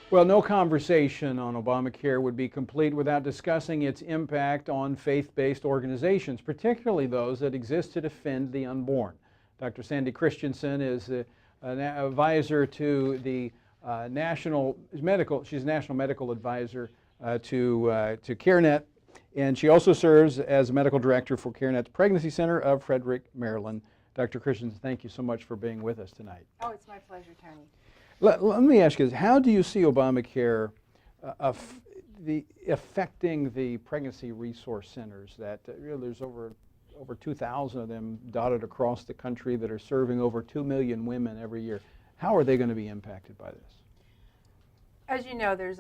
Well, no conversation on Obamacare would be complete without discussing its impact on faith-based organizations, particularly those that exist to defend the unborn. Dr. Sandy Christiansen is an advisor to the she's a national medical advisor to CareNet, and she also serves as medical director for CareNet's Pregnancy Center of Frederick, Maryland. Dr. Christiansen, thank you so much for being with us tonight. Oh, it's my pleasure, Tony. Let me ask you this. How do you see Obamacare affecting the pregnancy resource centers that there's over 2,000 of them dotted across the country that are serving over 2 million women every year? How are they going to be impacted by this? As you know, there's,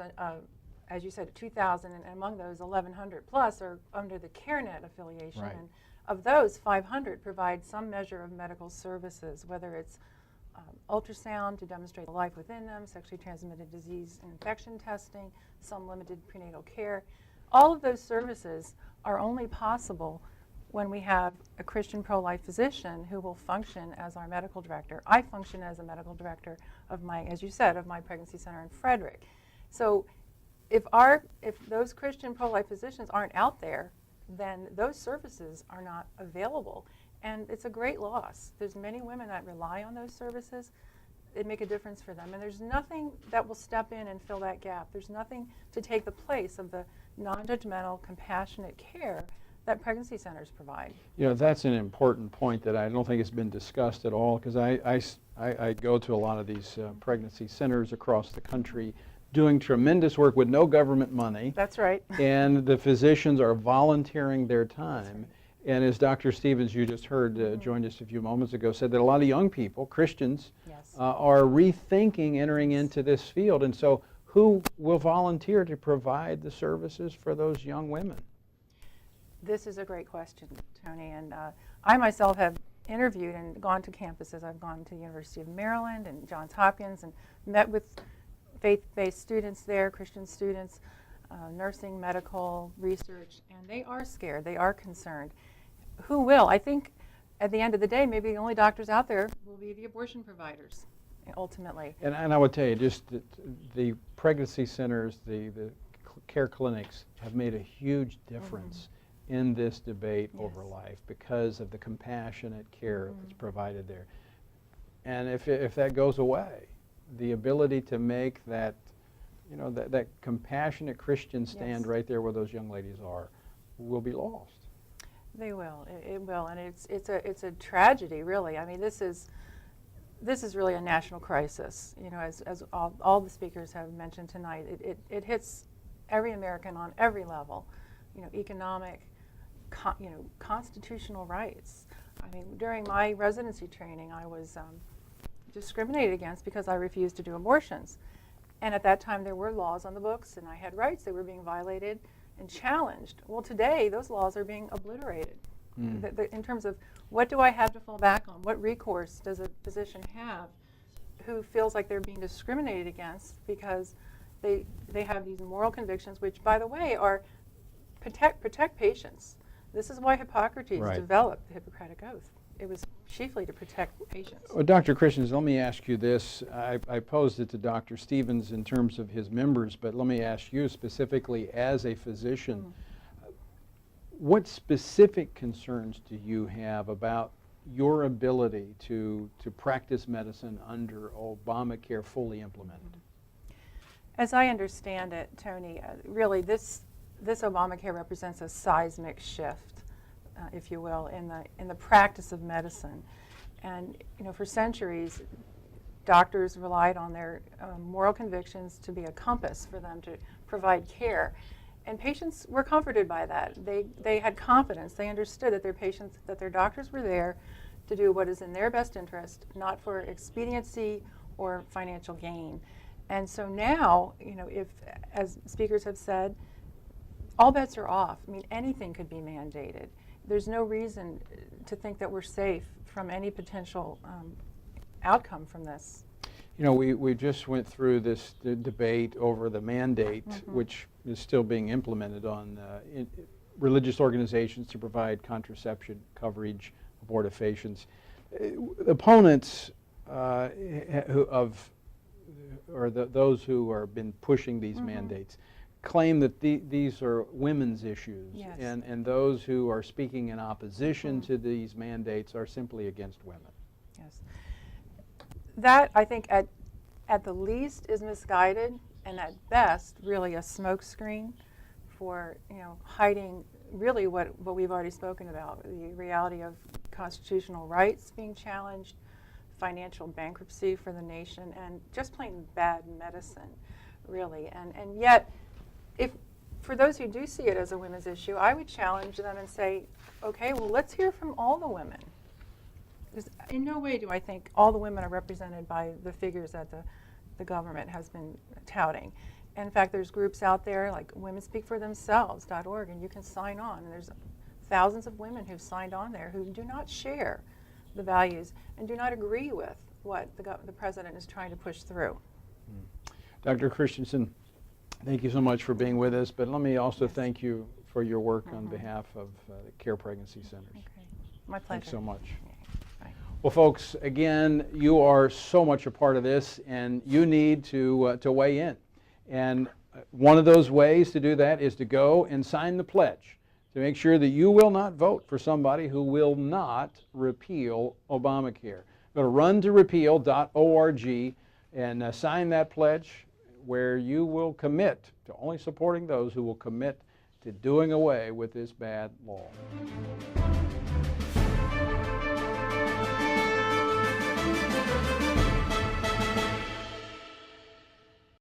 as you said, 2,000, and among those, 1,100 plus are under the CareNet affiliation. Right. And of those, 500 provide some measure of medical services, whether it's ultrasound to demonstrate the life within them, sexually transmitted disease and infection testing, some limited prenatal care. All of those services are only possible when we have a Christian pro-life physician who will function as our medical director. I function as a medical director of my, as you said, of my pregnancy center in Frederick. So if those Christian pro-life physicians aren't out there, then those services are not available. And it's a great loss. There's many women that rely on those services. It make a difference for them. And there's nothing that will step in and fill that gap. There's nothing to take the place of the non-judgmental, compassionate care that pregnancy centers provide. You know, that's an important point that I don't think has been discussed at all, because I go to a lot of these pregnancy centers across the country doing tremendous work with no government money. That's right. And the physicians are volunteering their time. And as Dr. Stevens, you just heard, joined us a few moments ago, said that a lot of young people, Christians, Yes. Are rethinking entering into this field. And so who will volunteer to provide the services for those young women? This is a great question, Tony. And I myself have interviewed and gone to campuses. I've gone to the University of Maryland and Johns Hopkins and met with faith-based students there, Christian students, nursing, medical, research, and they are scared. They are concerned. Who will? I think at the end of the day, maybe the only doctors out there will be the abortion providers, ultimately. And I would tell you, just the pregnancy centers, the care clinics have made a huge difference in this debate over life because of the compassionate care that's provided there. And if that goes away, the ability to make that, you know, that compassionate Christian stand right there where those young ladies are will be lost. They will. It will, and it's a tragedy, really. I mean, this is really a national crisis. You know, as all the speakers have mentioned tonight, it hits every American on every level. You know, economic, constitutional rights. I mean, during my residency training, I was discriminated against because I refused to do abortions. And at that time, there were laws on the books, and I had rights that were being violated and challenged. Well, today, those laws are being obliterated. In terms of what do I have to fall back on? What recourse does a physician have who feels like they're being discriminated against because they have these moral convictions, which, by the way, are protect patients. This is why Hippocrates developed the Hippocratic Oath. It was chiefly to protect patients. Well, Dr. Christians, let me ask you this. I posed it to Dr. Stevens in terms of his members, but let me ask you specifically as a physician, what specific concerns do you have about your ability to practice medicine under Obamacare fully implemented? As I understand it, Tony, really this Obamacare represents a seismic shift, if you will, in the practice of medicine. And you know, for centuries, doctors relied on their moral convictions to be a compass for them to provide care. And patients were comforted by that. They had confidence. They understood that their doctors were there to do what is in their best interest, not for expediency or financial gain. And so now, you know, if, as speakers have said, all bets are off. I mean, anything could be mandated. There's no reason to think that we're safe from any potential outcome from this. You know, we just went through this debate over the mandate, which is still being implemented on religious organizations to provide contraception coverage, abortifacients. Opponents of or those who are been pushing these mandates claim that these are women's issues, Yes. and those who are speaking in opposition to these mandates are simply against women. Yes. That, I think, at the least is misguided, and at best, really a smokescreen for, hiding really what we've already spoken about, the reality of constitutional rights being challenged, financial bankruptcy for the nation, and just plain bad medicine, really. And yet, if for those who do see it as a women's issue, I would challenge them and say, okay, well, let's hear from all the women. Because in no way do I think all the women are represented by the figures that the government has been touting. In fact, there's groups out there like womenspeakforthemselves.org, and you can sign on. And there's thousands of women who've signed on there who do not share the values and do not agree with what the president is trying to push through. Dr. Christiansen, thank you so much for being with us, but let me also thank you for your work on behalf of the Care Pregnancy Centers. Okay. My pleasure. Thanks so much. Bye. Well, folks, again, you are so much a part of this, and you need to weigh in. And one of those ways to do that is to go and sign the pledge to make sure that you will not vote for somebody who will not repeal Obamacare. Go to runtorepeal.org and sign that pledge, where you will commit to only supporting those who will commit to doing away with this bad law.